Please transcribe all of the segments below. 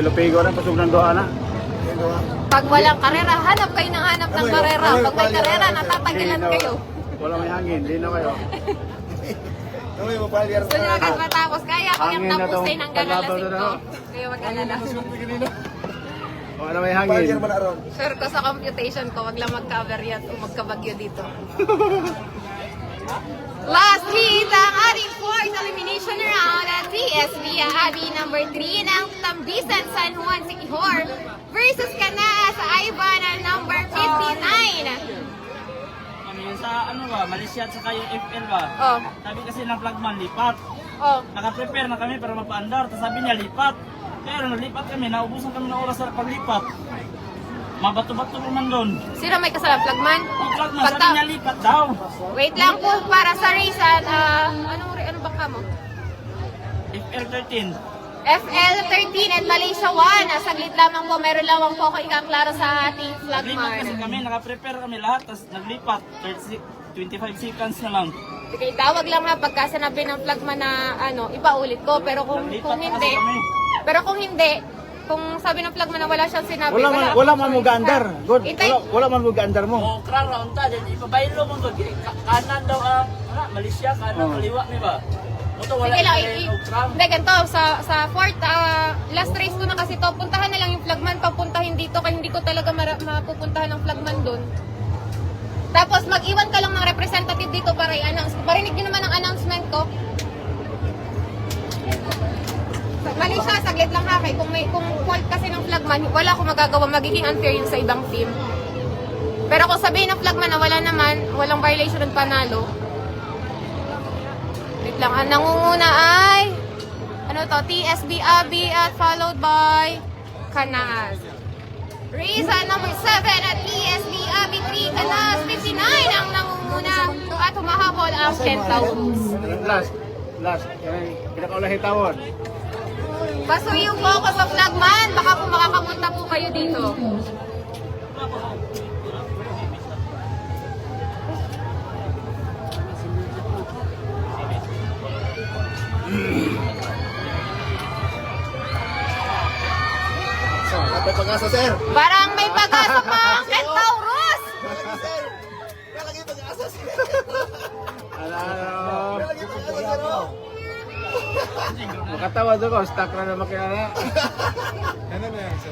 Lupigo rin, pasog ng doha na. Pag walang karera, hanap kayo ng hanap ng karera. Pag may karera, natatagilan kayo. Wala may hangin, di na kayo. So nyo agad matapos. Kaya ko yung Hangin na tong tapusin hanggang alas kalabaw na 5. Kaya mag-alala. Wala may hangin. Sure ko sa computation ko, wag lang magka-variant o magkabagyo dito. Lastly, ang ating fourth elimination round at TSB Abi number 3 ng Tambisan San Juan Siquijor versus Canaas Ivan ang number 59. Sa ano ba, Malaysia at saka yung FL ba? Oh. Sabi kasi ng flagman, lipat. Oh. Naka-prepare na kami para mapa-andar. Tapos sabi niya, lipat. Pero nalipat kami, naubusan kami ng oras sa paglipat. Mabato-bato naman doon. Sino may kasalang flagman? Yung flagman, sabi niya, lipat daw. Wait lang po para sa reason. Anong bangka mo? FL13. FL13 and Malaysia 1. Saglit lamang po, meron lamang po ako ikaklaro sa ating Naglipat flagman. kasi kami, naka-prepare kami lahat. Tapos naglipat, 25 seconds na lang. Sige, tawag lang ha pagka sinabi ng flagman na ipaulit ko. Pero kung hindi, kung sabi ng flagman na wala siyang sinabi, Wala man mo gaandar. Good. Itay. Wala man mo gaandar mo. O, krang round ta, dyan ipabaylo mo doon. Kanan daw ang, Malaysia, kanan, kaliwa, di ba? Ito wala Sige lang, yung krang. hindi, ganito, sa fourth, last race ko na kasi to, puntahan na lang yung flagman, papuntahin dito, kaya hindi ko talaga mapupuntahan ng flagman doon. Tapos mag-iwan ka lang ng representative dito para i-announce. Parinig nyo naman ang announcement ko. Mali siya, saglit lang ha, kung fault kasi ng flagman, wala akong magagawa, magiging unfair yun sa ibang team. Pero kung sabihin ng flagman na wala naman, walang violation ng panalo, wait lang, ang nangunguna ay TSB Abi at followed by Canaas. Reason number 7 at TSB Abi 3, Canaas 59 ang nangunguna at humahabol ang Centaurus. Last. Pinakaulahin tawon. Pasuyo po ako sa flagman, baka po makakapunta po kayo dito. May pag-asa, sir. Parang may pag-asa pa ang Centaurus! Lagi pag-asa, sir. Ano? Lagi pag-asa, sir. Makatawa doon ko. Stuck na naman kaya. Ano na yan, sir?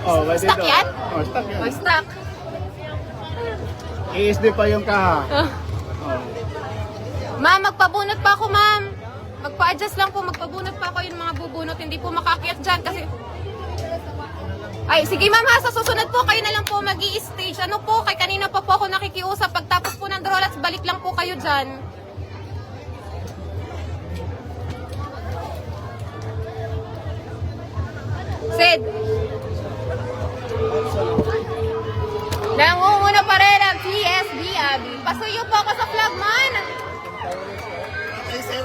Oh, may dito. Stuck yan? Oh, stuck yan. Oh, stuck. ISD pa yung kaha. Ma'am, magpabunot pa ako, ma'am. Magpa-adjust lang po, magpabunot pa ako yung mga bubunot. Hindi po makaakyat dyan kasi... Ay, sige ma'am ha, sa susunod po kayo na lang po mag-i-stage. Ano po, kay kanina pa po ako nakikiusap. Pagtapos po ng drawlats, balik lang po kayo dyan. Sid. Nangunguna pa rin ang TSB, Abi. Pasuyo po ako sa flagman. Ay, sir.